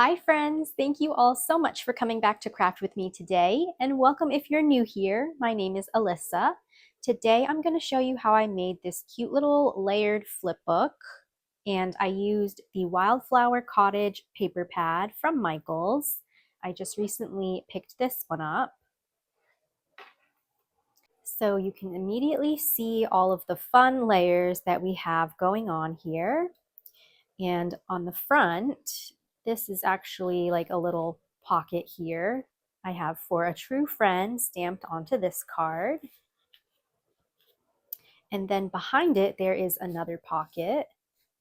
Hi friends, thank you all so much for coming back to craft with me today, and welcome if you're new here. My name is Alyssa. Today I'm going to show you how I made this cute little layered flip book, and I used the Wildflower Cottage paper pad from Michaels. I just recently picked this one up. So you can immediately see all of the fun layers that we have going on here. And on the front, this is actually like a little pocket here. I have "For a True Friend" stamped onto this card. And then behind it, there is another pocket.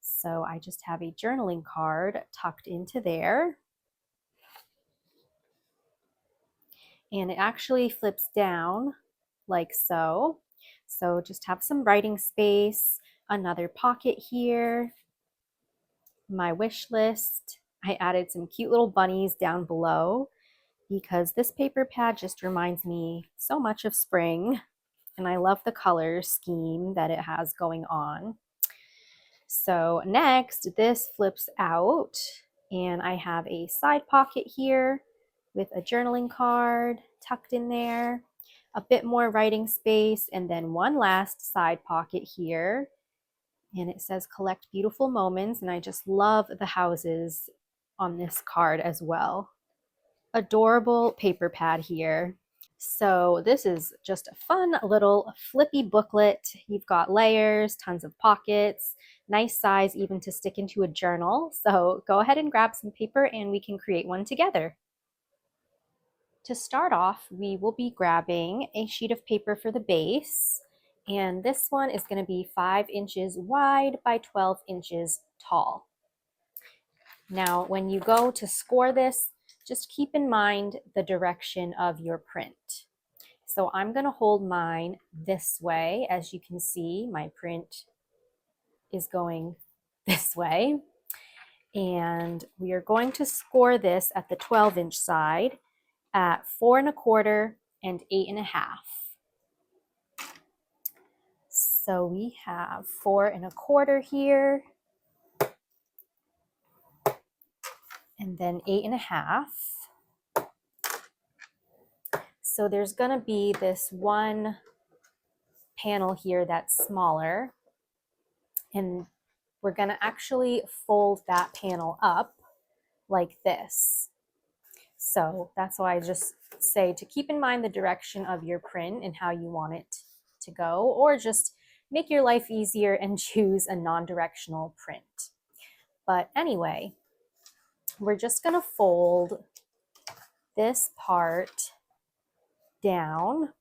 So I just have a journaling card tucked into there. And it actually flips down like so. So just have some writing space, another pocket here, my wish list. I added some cute little bunnies down below because this paper pad just reminds me so much of spring, and I love the color scheme that it has going on. So next, this flips out and I have a side pocket here with a journaling card tucked in there, a bit more writing space, and then one last side pocket here. And it says "Collect Beautiful Moments," and I just love the houses on this card as well. Adorable paper pad here. So this is just a fun little flippy booklet. You've got layers, tons of pockets, nice size even to stick into a journal. So go ahead and grab some paper and we can create one together. To start off, we will be grabbing a sheet of paper for the base. And this one is going to be 5 inches wide by 12 inches tall. Now, when you go to score this, just keep in mind the direction of your print. So I'm going to hold mine this way. As you can see, my print is going this way. And we are going to score this at the 12-inch side at 4 1/4 and 8 1/2. So we have 4 1/4 here, and then 8 1/2. So there's going to be this one panel here that's smaller, and we're going to actually fold that panel up like this. So that's why I just say to keep in mind the direction of your print and how you want it to go, or just make your life easier and choose a non-directional print. But anyway, we're just going to fold this part down,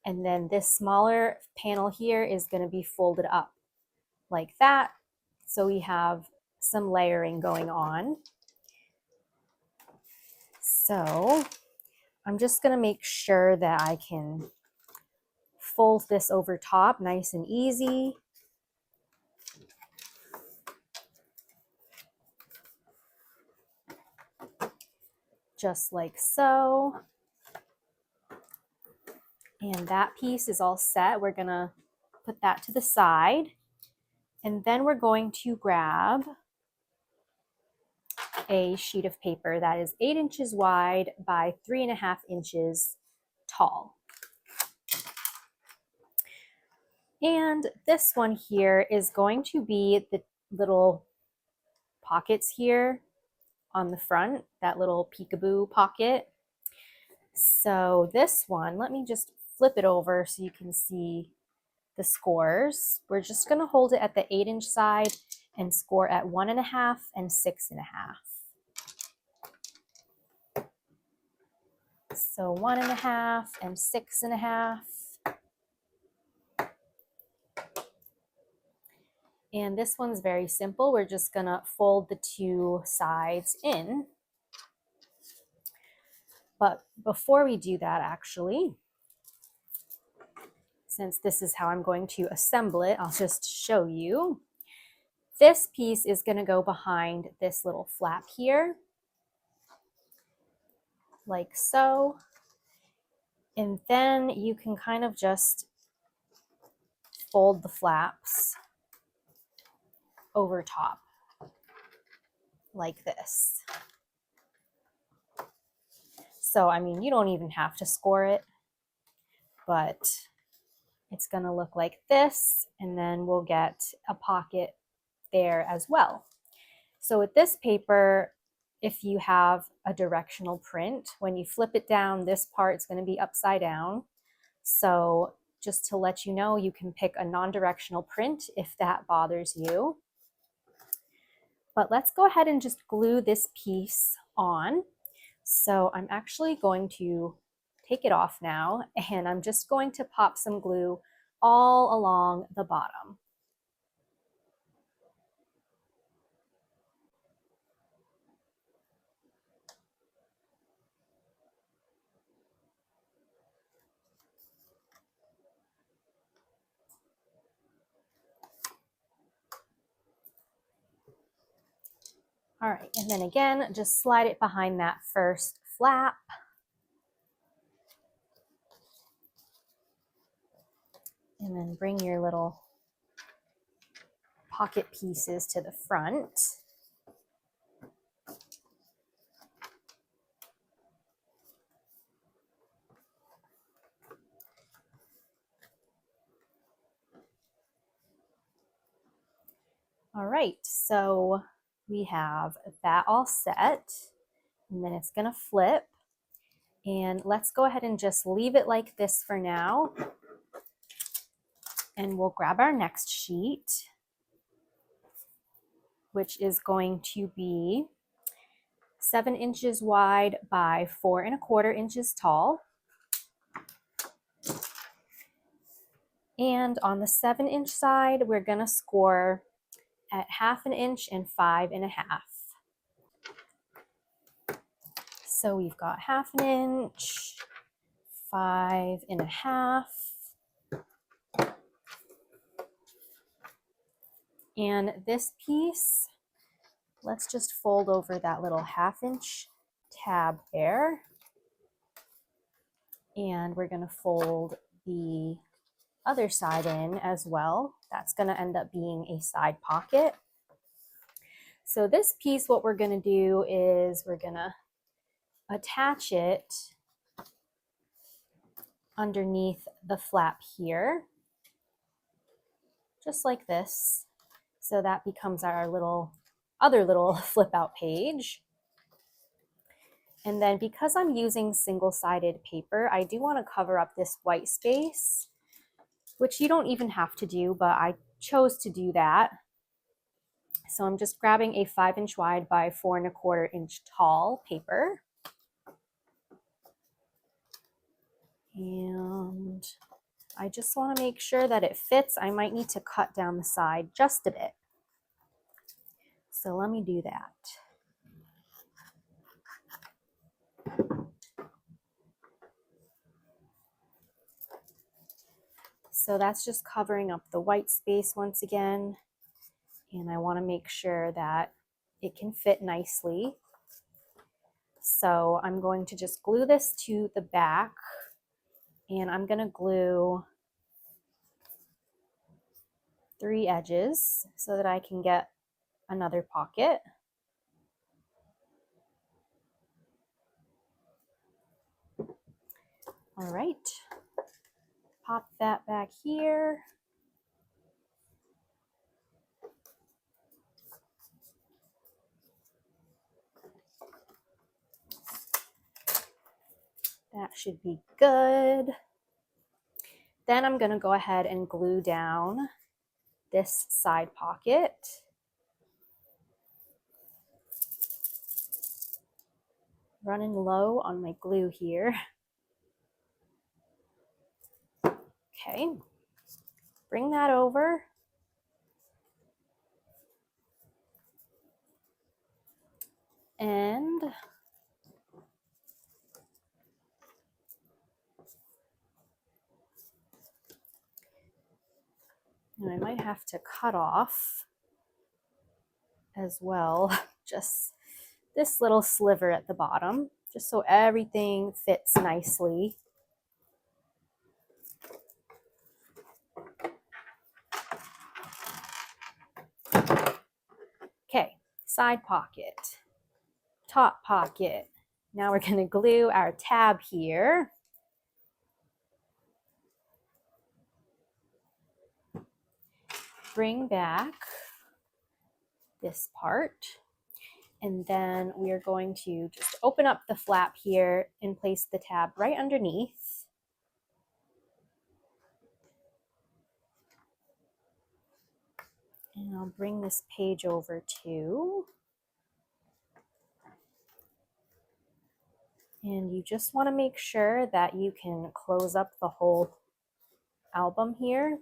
and then this smaller panel here is going to be folded up like that. So we have some layering going on. So I'm just going to make sure that I can fold this over top nice and easy. Just like so. And that piece is all set. We're going to put that to the side. And then we're going to grab a sheet of paper that is 8 inches wide by 3 1/2 inches tall. And this one here is going to be the little pockets here on the front, that little peekaboo pocket. So this one, let me just flip it over so you can see the scores. We're just going to hold it at the 8-inch side and score at 1 1/2 and 6 1/2. So 1 1/2 and 6 1/2. And this one's very simple. We're just going to fold the two sides in. But before we do that, actually, since this is how I'm going to assemble it, I'll just show you. This piece is going to go behind this little flap here, like so. And then you can kind of just fold the flaps over top, like this. So, I mean, you don't even have to score it, but it's going to look like this, and then we'll get a pocket there as well. So with this paper, if you have a directional print, when you flip it down, this part's going to be upside down. So just to let you know, you can pick a non-directional print if that bothers you. But let's go ahead and just glue this piece on. So I'm actually going to take it off now, and I'm just going to pop some glue all along the bottom. All right, and then again, just slide it behind that first flap. And then bring your little pocket pieces to the front. All right, so we have that all set, and then it's gonna flip. And let's go ahead and just leave it like this for now. And we'll grab our next sheet, which is going to be 7 inches wide by 4 1/4 inches tall. And on the 7-inch side, we're gonna score at 1/2 inch and 5 1/2. So we've got 1/2 inch, 5 1/2. And this piece, let's just fold over that little 1/2 inch tab there. And we're gonna fold the other side in as well. That's gonna end up being a side pocket. So this piece, what we're gonna do is we're gonna attach it underneath the flap here, just like this. So that becomes our other little flip out page. And then because I'm using single-sided paper, I do want to cover up this white space, which you don't even have to do, but I chose to do that. So I'm just grabbing a 5 inch wide by 4 1/4 inch tall paper. And I just want to make sure that it fits. I might need to cut down the side just a bit. So let me do that. So that's just covering up the white space once again. And I want to make sure that it can fit nicely. So I'm going to just glue this to the back, and I'm going to glue 3 edges so that I can get another pocket. All right, pop that back here. That should be good. Then I'm going to go ahead and glue down this side pocket. Running low on my glue here. Okay, bring that over. And I might have to cut off as well, just this little sliver at the bottom, just so everything fits nicely. Okay, side pocket, top pocket, Now we're going to glue our tab here. Bring back this part. And then we are going to just open up the flap here and place the tab right underneath. And I'll bring this page over too. And you just want to make sure that you can close up the whole album here.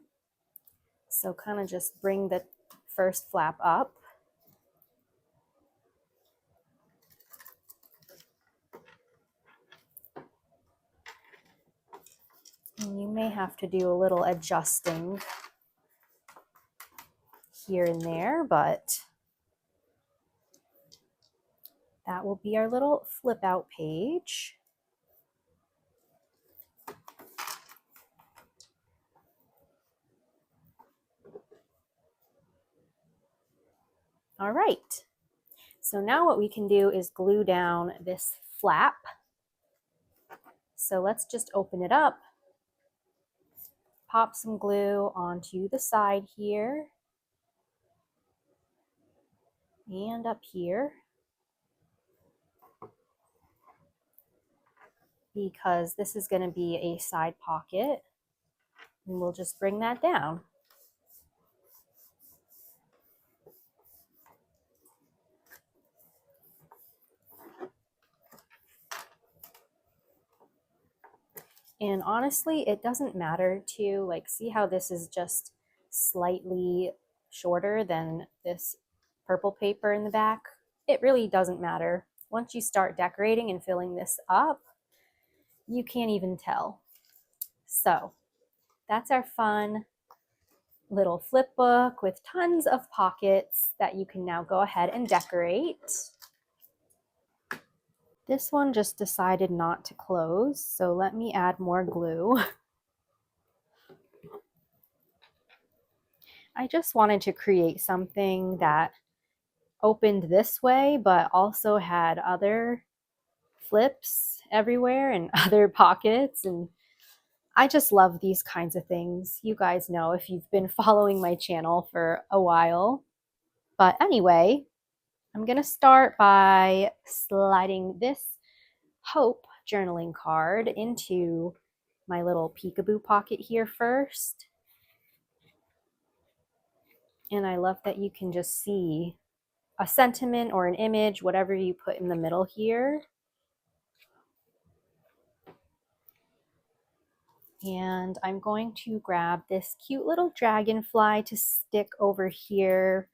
So kind of just bring the first flap up. And you may have to do a little adjusting here and there, but that will be our little flip out page. All right, so now what we can do is glue down this flap. So let's just open it up, pop some glue onto the side here and up here, because this is going to be a side pocket, and we'll just bring that down. And honestly, it doesn't matter to, like, see how this is just slightly shorter than this purple paper in the back? It really doesn't matter. Once you start decorating and filling this up, you can't even tell. So that's our fun little flip book with tons of pockets that you can now go ahead and decorate. This one just decided not to close, so let me add more glue. I just wanted to create something that opened this way, but also had other flips everywhere and other pockets. And I just love these kinds of things. You guys know if you've been following my channel for a while. But anyway, I'm going to start by sliding this Hope journaling card into my little peekaboo pocket here first. And I love that you can just see a sentiment or an image, whatever you put in the middle here. And I'm going to grab this cute little dragonfly to stick over here,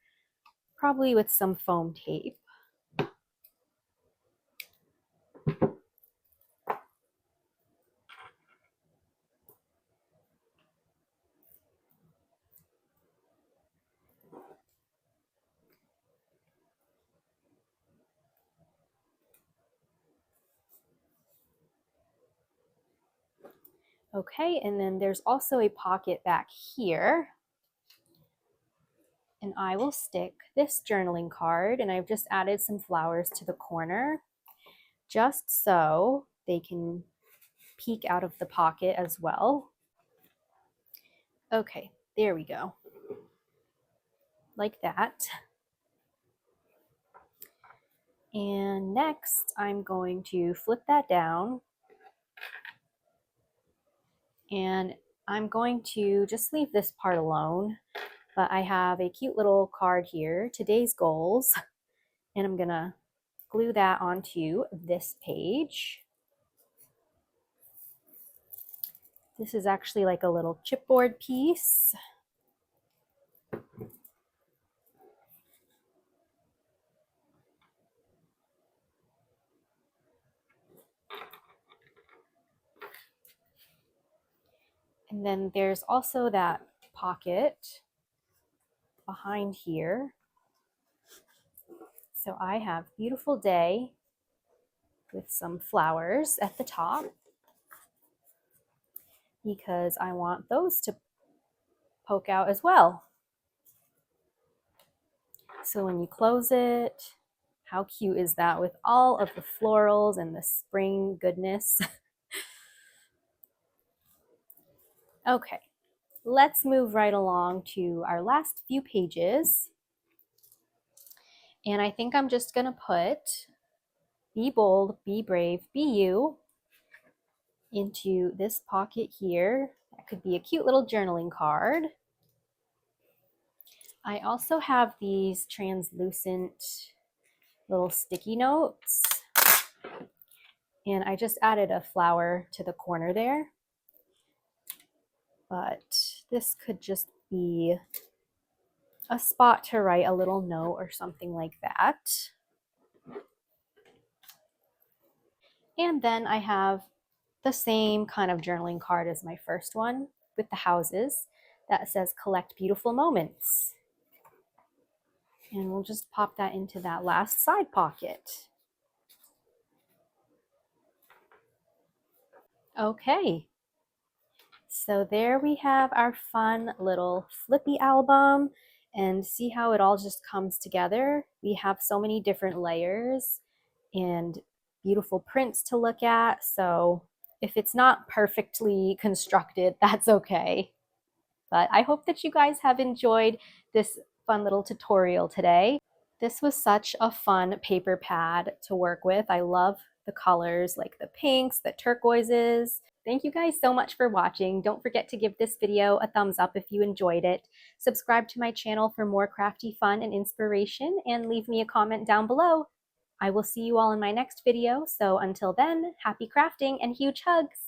probably with some foam tape. Okay, and then there's also a pocket back here. And I will stick this journaling card, and I've just added some flowers to the corner, just so they can peek out of the pocket as well. Okay, there we go. Like that. And next, I'm going to flip that down. And I'm going to just leave this part alone. But I have a cute little card here, today's goals. And I'm going to glue that onto this page. This is actually like a little chipboard piece. And then there's also that pocket behind here. So I have Beautiful Day with some flowers at the top, because I want those to poke out as well. So when you close it, How cute is that with all of the florals and the spring goodness? Okay, let's move right along to our last few pages. And I think I'm just gonna put be bold, be brave, be you into this pocket here. That could be a cute little journaling card. I also have these translucent little sticky notes. And I just added a flower to the corner there. But this could just be a spot to write a little note or something like that. And then I have the same kind of journaling card as my first one with the houses that says collect beautiful moments. And we'll just pop that into that last side pocket. Okay, so there we have our fun little flippy album, and see how it all just comes together. We have so many different layers and beautiful prints to look at. So if it's not perfectly constructed, that's okay. But I hope that you guys have enjoyed this fun little tutorial today. This was such a fun paper pad to work with. I love the colors like the pinks, the turquoises. Thank you guys so much for watching. Don't forget to give this video a thumbs up if you enjoyed it. Subscribe to my channel for more crafty fun and inspiration, and leave me a comment down below. I will see you all in my next video, so until then, happy crafting and huge hugs!